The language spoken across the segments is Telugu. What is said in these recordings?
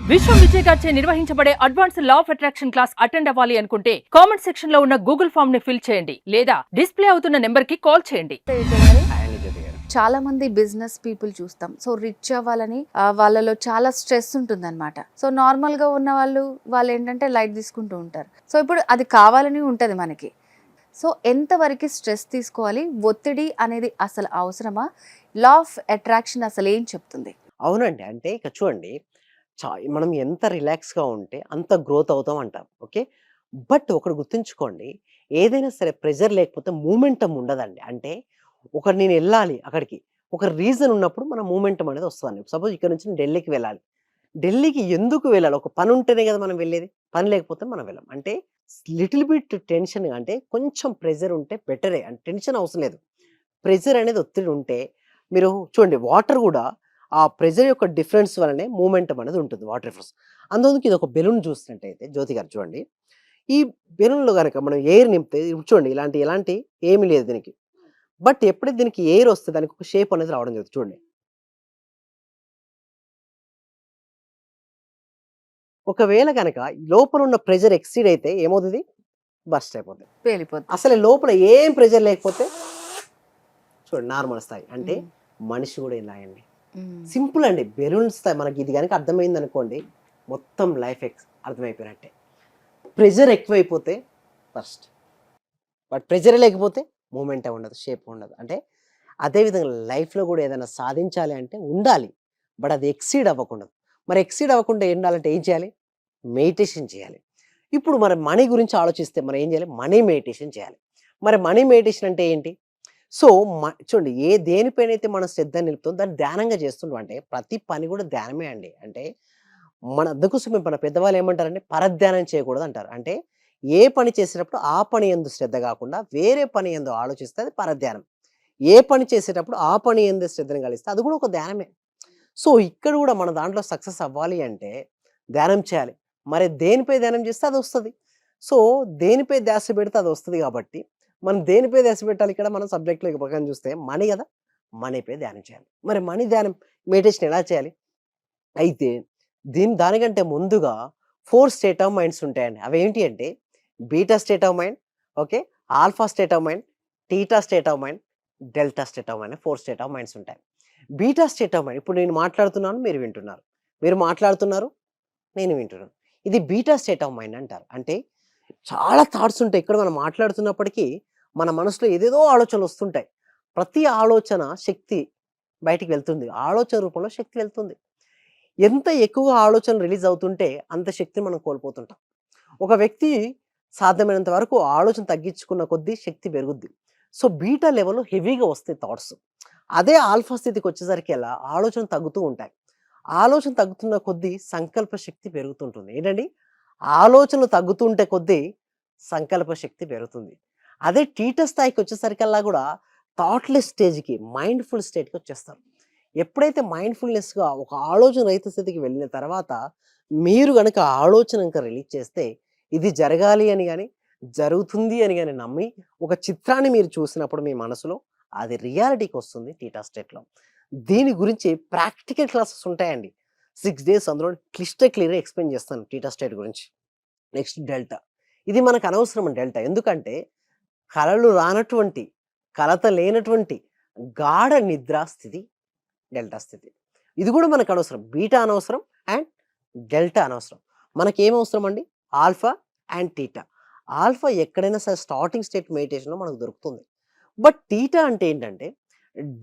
విశ్వం విజయ్ గారిచే నిర్వహించబడే advance law of attraction class attend అవ్వాలి అనుకుంటే కామెంట్ సెక్షన్ లో ఉన్న గూగుల్ ఫామ్ ని ఫిల్ చేయండి లేదా డిస్ప్లే అవుతున్న నెంబర్ కి కాల్ చేయండి. చాలా మంది బిజినెస్ పీపుల్ చూస్తాం. సో రిచ్ అవ్వాలని వాళ్ళలో చాలా స్ట్రెస్ ఉంటుందన్నమాట. సో నార్మల్ గా ఉన్న వాళ్ళు ఏంటంటే లైట్ తీసుకుంటూ ఉంటారు. సో ఇప్పుడు అది కావాలని ఉంటది మనకి. సో ఎంతవరకు స్ట్రెస్ తీసుకోవాలి, ఒత్తిడి అనేది అసలు అవసరమా, లా ఆఫ్ అట్రాక్షన్ అసలు ఏం చెప్తుంది? అవునండి. అంటే ఇక చూడండి, మనం ఎంత రిలాక్స్‌గా ఉంటే అంత గ్రోత్ అవుతాం అంటారు. ఓకే. బట్ ఒకటి గుర్తుంచుకోండి. ఏదైనా సరే ప్రెషర్ లేకపోతే మూమెంటమ్ ఉండదండి. అంటే నేనెళ్ళాలి అక్కడికి. ఒక రీజన్ ఉన్నప్పుడు మన మూమెంటమ్ అనేది వస్తదండి. సపోజ్ ఇక్కడ నుంచి నేను ఢిల్లీకి వెళ్ళాలి. ఢిల్లీకి ఎందుకు వెళ్ళాలి? ఒక పని ఉంటేనే కదా మనం వెళ్ళేది. పని లేకపోతే మనం వెళ్ళం. అంటే లిటిల్ బిట్ టెన్షన్, అంటే కొంచెం ప్రెషర్ ఉంటే బెటరే. అంటే టెన్షన్ అవసరం లేదు. ప్రెషర్ అనేది ఒత్తిడి ఉంటే మీరు చూడండి, వాటర్ గూడా ఆ ప్రెషర్ యొక్క డిఫరెన్స్ వల్లనే మూమెంటం అనేది ఉంటుంది, వాటర్ డిఫరెన్స్. అందుకు ఇది ఒక బెలూన్ చూసినట్టయితే జ్యోతి గారు చూడండి. ఈ బెలూన్‌లో గనక మనం ఎయిర్ నింపితే ఇప్పుడు చూడండి, ఎలాంటి ఏమి లేదు దీనికి. బట్ ఎప్పుడైతే దీనికి ఎయిర్ వస్తే దానికి ఒక షేప్ అనేది రావడం జరుగుతుంది చూడండి. ఒకవేళ గనక లోపల ఉన్న ప్రెషర్ ఎక్సీడ్ అయితే ఏమవుతది? బర్స్ట్ అయిపోద్ది. పేలిపోతుంది. అసలు లోపల ఏం ప్రెషర్ లేకపోతే చూడండి నార్మల్ స్థాయి. అంటే మనిషి కూడా ఇలాగండి. సింపుల్ అండి. బెలూన్ స్థాయి మనకి ఇది గనక అర్థమైందనుకోండి, మొత్తం లైఫ్ అర్థమైపోయినట్టే. ప్రెషర్ ఎక్కువైపోతే ఫస్ట్, బట్ ప్రెషర్ లేకపోతే మూమెంటే ఉండదు, షేప్ ఉండదు. అంటే అదేవిధంగా లైఫ్‌లో కూడా ఏదైనా సాధించాలి అంటే ఉండాలి. బట్ అది ఎక్సీడ్ అవ్వకూడదు. మరి ఎక్సీడ్ అవ్వకుండా ఉండాలంటే ఏం చేయాలి? మెడిటేషన్ చేయాలి. ఇప్పుడు మరి మనీ గురించి ఆలోచిస్తే మనం ఏం చేయాలి? మనీ మెడిటేషన్ చేయాలి. మరి మనీ మెడిటేషన్ అంటే ఏంటి? సో, చూడండి, దేనిపైనైతే మనం శ్రద్ధ నిలుపుతామో దాన్ని ధ్యానంగా చేస్తుంటాం. అంటే ప్రతి పని కూడా ధ్యానమే అండి. అంటే అందుకోసమే మన పెద్దవాళ్ళు ఏమంటారంటే పరధ్యానం చేయకూడదంటారు. అంటే ఏ పని చేసేటప్పుడు ఆ పని యందు శ్రద్ధ కాకుండా వేరే పని యందు ఆలోచిస్తే అది పరధ్యానం. ఏ పని చేసేటప్పుడు ఆ పని యందు శ్రద్ధను కలిగిస్తే అది కూడా ఒక ధ్యానమే. సో, ఇక్కడ కూడా మన దాంట్లో సక్సెస్ అవ్వాలి అంటే ధ్యానం చేయాలి. మరి దేనిపై ధ్యానం చేస్తే అదొస్తది. సో, దేనిపై ధ్యాస పెడితే అదొస్తది కాబట్టి మనం దేనిపై ధ్యాస పెట్టాలి? ఇక్కడ మనం సబ్జెక్ట్‌లో ప్రకారం చూస్తే మనీ గదా! మనీపై ధ్యానం చేయాలి. మరి మనీ ధ్యానం మెడిటేషన్ ఎలా చేయాలి? అయితే దానికంటే ముందుగా 4 స్టేట్ ఆఫ్ మైండ్స్ ఉంటాయండి. అవేంటి అంటే beta state of mind, okay, alpha state of mind, theta state of mind, delta state of mind అని 4 స్టేట్ ఆఫ్ మైండ్స్ ఉంటాయి. బీటా స్టేట్ ఆఫ్ మైండ్, ఇప్పుడు నేను మాట్లాడుతున్నాను, మీరు వింటున్నారు. మీరు మాట్లాడుతున్నారు, నేను వింటున్నాను. ఇది బీటా స్టేట్ ఆఫ్ మైండ్ అంటారు. అంటే చాలా థాట్స్ ఉంటాయి. ఇక్కడ మనం మాట్లాడుతున్నప్పటికీ మన మనసులో ఏదేదో ఆలోచనలు వస్తుంటాయి. ప్రతి ఆలోచన శక్తి బయటికి వెళ్తుంది. ఆలోచన రూపంలో శక్తి వెళ్తుంది. ఎంత ఎక్కువగా ఆలోచనలు రిలీజ్ అవుతుంటే అంత శక్తిని మనం కోల్పోతుంటాం. ఒక వ్యక్తి సాధ్యమైనంత వరకు ఆలోచన తగ్గించుకున్న కొద్దీ శక్తి పెరుగుద్ది. సో, బీటా లెవెల్‌లో హెవీగా వస్తాయి థాట్స్. అదే ఆల్ఫా స్థితికి వచ్చేసరికల్లా ఆలోచన తగ్గుతూ ఉంటాయి. ఆలోచన తగ్గుతున్న కొద్దీ సంకల్ప శక్తి పెరుగుతుంటుంది. ఏంటండి? ఆలోచనలు తగ్గుతుంటే కొద్దీ సంకల్ప శక్తి పెరుగుతుంది. అదే టీటా స్థాయికి వచ్చేసరికల్లా కూడా థాట్‌లెస్ స్టేజ్‌కి, మైండ్‌ఫుల్ స్టేట్‌కి వచ్చేస్తారు. ఎప్పుడైతే మైండ్‌ఫుల్‌నెస్‌గా ఒక ఆలోచన రహిత స్థితికి వెళ్ళిన తర్వాత మీరు గనక ఆలోచన ఇంకా రిలీజ్ చేస్తే ఇది జరగాలి అని గాని, జరుగుతుంది అని గాని నమ్మి ఒక చిత్రాన్ని మీరు చూసినప్పుడు మీ మనసులో అది రియాలిటీకి వస్తుంది టీటా స్టేట్‌లో. దీని గురించి ప్రాక్టికల్ క్లాసెస్ ఉంటాయండి. 6 డేస్ అందులో క్లియర్‌గా ఎక్స్‌ప్లెయిన్ చేస్తాను టీటా స్టేట్ గురించి. Next delta. ఇది మనకు అనవసరం డెల్టా. ఎందుకంటే కలలు రానటువంటి, కలత లేనటువంటి గాఢ నిద్రా స్థితి డెల్టా స్థితి. ఇది కూడా మనకు అనవసరం. బీటా అనవసరం అండ్ డెల్టా అనవసరం. మనకేం అవసరం అండి? Alpha and theta. ఆల్ఫా ఎక్కడైనా సరే స్టార్టింగ్ స్టేట్ మెడిటేషన్‌లో మనకు దొరుకుతుంది. బట్ టీటా అంటే ఏంటంటే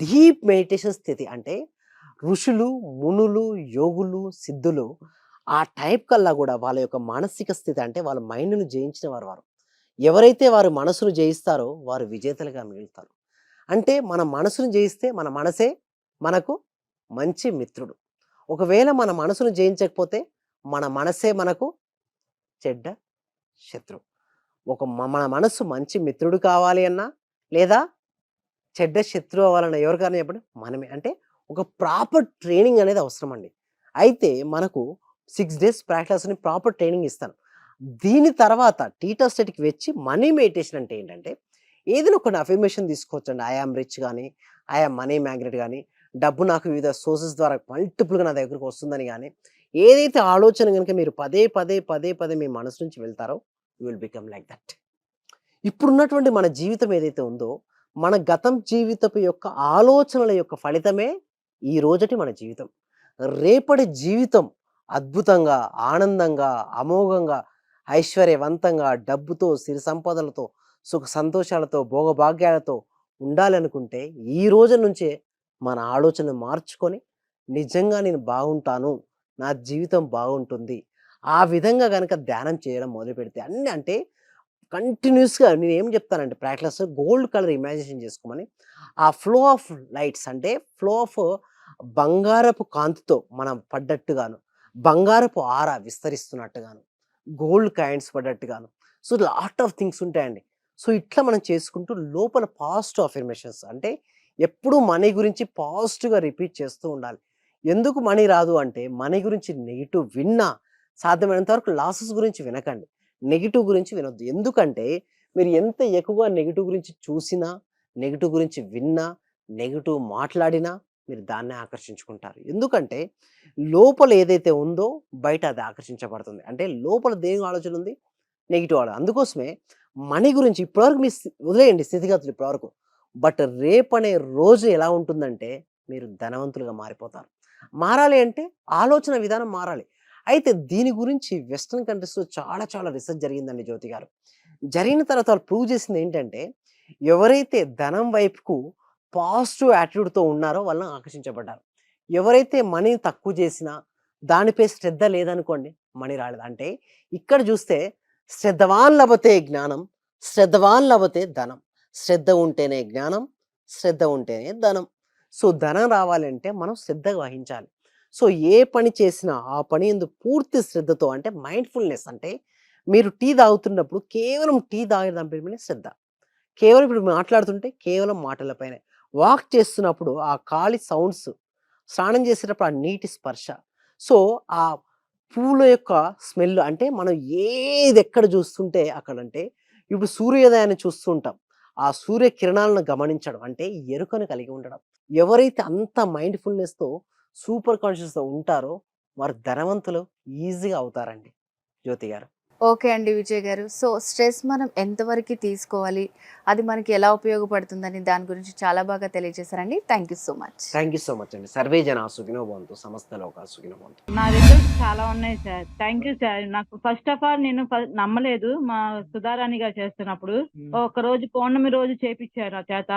డీప్ మెడిటేషన్ స్థితి. అంటే ఋషులు, మునులు, యోగులు, సిద్ధులు ఆ టైప్ కల్లా కూడా వాళ్ళ యొక్క మానసిక స్థితి, అంటే వాళ్ళ మైండ్‌ను జయించిన వారు. ఎవరైతే వారు మనసును జయిస్తారో వారు విజేతలుగా మిగులుతారు. అంటే మన మనసును జయిస్తే మన మనసే మనకు మంచి మిత్రుడు. ఒకవేళ మన మనసును జయించకపోతే మన మనసే మనకు చెడ్డ శత్రువు. మన మనస్సు మంచి మిత్రుడు కావాలి అన్నా, లేదా చెడ్డ శత్రువు అవ్వాలన్నా ఎవరికైనా చెప్పండి? మనమే. అంటే ఒక ప్రాపర్ ట్రైనింగ్ అనేది అవసరం అండి. అయితే మనకు 6 డేస్ ప్రాక్టీస్‌ని ప్రాపర్ ట్రైనింగ్ ఇస్తాను. దీని తర్వాత టీటా స్టేట్‌కి వచ్చి మనీ మెడిటేషన్ అంటే ఏంటంటే ఏదైనా కొన్ని అఫర్మేషన్ తీసుకోవచ్చండి. ఐ యామ్ రిచ్ గాని, ఐ యామ్ మనీ మ్యాగ్నెట్ గాని, డబ్బు నాకు వివిధ సోర్సెస్ ద్వారా మల్టిపుల్‌గా నా దగ్గరకు వస్తుందని గాని, ఏదైతే ఆలోచన గనుక మీరు పదే మీ మనసు నుంచి వెళ్తారో you will become like that. ఇప్పుడున్నటువంటి మన జీవితం ఏదైతే ఉందో, మన గతం జీవితపు యొక్క ఆలోచనల యొక్క ఫలితమే ఈ రోజటి మన జీవితం. రేపటి జీవితం అద్భుతంగా, ఆనందంగా, అమోఘంగా, ఐశ్వర్యవంతంగా, డబ్బుతో, సిరి సంపదలతో, సుఖ సంతోషాలతో, భోగభాగ్యాలతో ఉండాలనుకుంటే ఈ రోజు నుంచే మన ఆలోచన మార్చుకొని నిజంగా నేను బాగుంటాను, నా జీవితం బాగుంటుంది. ఆ విధంగా గనక ధ్యానం చేయడం మొదలుపెడితే అన్నీ అంటే కంటిన్యూస్‌గా నేనేం చెప్తానంటే ప్రాక్టీస్ గోల్డ్ కలర్ ఇమాజినేషన్ చేసుకోమని. ఆ ఫ్లో ఆఫ్ లైట్స్ అంటే ఫ్లో ఆఫ్ బంగారపు కాంతితో మనం పడ్డట్టుగాను, బంగారపు ఆరా విస్తరిస్తున్నట్టుగాను, గోల్డ్ కాయిన్స్ పడ్డట్టుగాను. సో, లాట్ ఆఫ్ థింగ్స్ ఉంటాయండి. సో, ఇట్లా మనం చేసుకుంటూ లోపల పాజిటివ్ అఫర్మేషన్స్ అంటే ఎప్పుడూ మనీ గురించి పాజిటివ్‌గా రిపీట్ చేస్తూ ఉండాలి. ఎందుకు మనీ రాదు అంటే మనీ గురించి నెగెటివ్ విన్నా సాధ్యమైనంత వరకు లాసెస్ గురించి వినకండి. నెగెటివ్ గురించి వినొద్దు. ఎందుకంటే మీరు ఎంత ఎక్కువగా నెగెటివ్ గురించి చూసినా, నెగెటివ్ గురించి విన్నా, నెగెటివ్ మాట్లాడినా మీరు దాన్నే ఆకర్షించుకుంటారు. ఎందుకంటే లోపల ఏదైతే ఉందో బయట అది ఆకర్షించబడుతుంది. అంటే లోపల దేని ఆలోచన ఉంది? నెగెటివ్ ఆలోచన. అందుకోసమే మనీ గురించి ఇప్పటివరకు మీ వదిలేయండి స్థితిగతులు ఇప్పటివరకు. బట్ రేపనే రోజు ఎలా ఉంటుందంటే మీరు ధనవంతులుగా మారిపోతారు. మారాలి అంటే ఆలోచన విధానం మారాలి. అయితే దీని గురించి వెస్టర్న్ కంట్రీస్‌లో చాలా చాలా రిసర్చ్ జరిగిందండి జ్యోతి గారు. జరిగిన తర్వాత వాళ్ళు ప్రూవ్ చేసింది ఏంటంటే, ఎవరైతే ధనం వైపుకు పాజిటివ్ యాటిట్యూడ్‌తో ఉన్నారో వాళ్ళని ఆకర్షించబడ్డారు. ఎవరైతే మనీని తక్కువ చేసినా, దానిపై శ్రద్ధ లేదనుకోండి, మనీ రాలేదు. అంటే ఇక్కడ చూస్తే శ్రద్ధవాన్ లభతే జ్ఞానం, శ్రద్ధవాన్ లభతే ధనం. శ్రద్ధ ఉంటేనే జ్ఞానం, శ్రద్ధ ఉంటేనే ధనం. సో, ధనం రావాలంటే మనం శ్రద్ధ వహించాలి. సో, ఏ పని చేసినా ఆ పని యందు పూర్తి శ్రద్ధతో అంటే మైండ్‌ఫుల్‌నెస్ అంటే మీరు టీ తాగుతున్నప్పుడు కేవలం టీ తాగడం పైనే శ్రద్ధ. కేవలం ఇప్పుడు మాట్లాడుతుంటే కేవలం మాటలపైనే. వాక్ చేస్తున్నప్పుడు ఆ గాలి సౌండ్స్, స్నానం చేసేటప్పుడు ఆ నీటి స్పర్శ. సో, ఆ పూల యొక్క స్మెల్ అంటే మనం ఏదెక్కడ చూస్తుంటే అక్కడంటే ఇప్పుడు సూర్యోదయాన్ని చూస్తూ ఉంటాం. ఆ సూర్య కిరణాలను గమనించడం అంటే ఎరుకను కలిగి ఉండడం. ఎవరైతే అంత మైండ్‌ఫుల్‌నెస్‌తో సూపర్ కాన్షియస్‌తో ఉంటారో వారు ధనవంతులు ఈజీగా అవుతారండి జ్యోతి గారు. ఓకే అండి విజయ్ గారు. సో, స్ట్రెస్ మనం ఎంతవరకి తీసుకోవాలి? అది మనకి ఎలా ఉపయోగపడుతుందని దాని గురించి చాలా బాగా తెలియజేశారండి. Thank you so much. Thank you so much అండి. సర్వే జనా సుఖినో భవంతు. సమస్త లోకా సుఖినో భవంతు. నా రిజల్ట్స్ చాలా ఉన్నాయి సార్. Thank you sir. నాకు ఫస్ట్ ఆఫ్ ఆల్ నేను నమ్మలేదు మా సుధారాణి గారు చేస్తున్నప్పుడు. ఒకరోజు పౌర్ణమి రోజు చేపిచ్చారు నా చేత.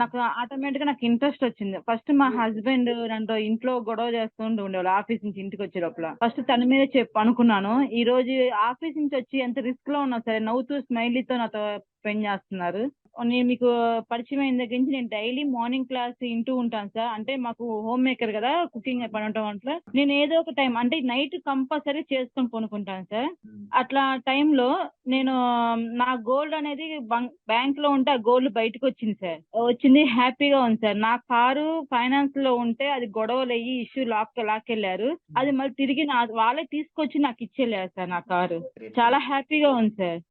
నాకు ఆటోమేటిక్‌గా నాకు ఇంట్రెస్ట్ వచ్చింది. ఫస్ట్ మా హస్బెండ్ నన్ను ఇంట్లో గొడవ చేస్తుంటూ ఉండేవాళ్ళు ఆఫీస్ నుంచి ఇంటికి వచ్చే లోపల. ఫస్ట్ తన మీదే అనుకున్నాను. ఈ రోజు ఆఫీస్ నుంచి వచ్చి ఎంత రిస్క్ లో ఉన్నా సరే నవ్వుతూ స్మైలీతో నాతో స్పెండ్ చేస్తున్నారు. నేను మీకు పరిచయం అయిన దగ్గర నుంచి నేను డైలీ మార్నింగ్ క్లాస్ వింటూ ఉంటాను సార్. అంటే మాకు హోమ్ మేకర్ కదా, కుకింగ్ పని ఉండటం వల్ల నేను ఏదో ఒక టైం అంటే నైట్ కంపల్సరీ చేసుకొని పనుకుంటాను సార్. అట్లా టైంలో నేను నా గోల్డ్ అనేది బ్యాంక్ లో ఉంటే ఆ గోల్డ్ బయటకు వచ్చింది సార్. వచ్చింది హ్యాపీగా ఉంది సార్. నా కారు ఫైనాన్స్ లో ఉంటే అది గొడవలు అయ్యి ఇష్యూ లాక్కెళ్ళారు. అది మళ్ళీ తిరిగి వాళ్ళే తీసుకొచ్చి నాకు ఇచ్చేళ్ళారు సార్ నా కారు. చాలా హ్యాపీగా ఉంది సార్.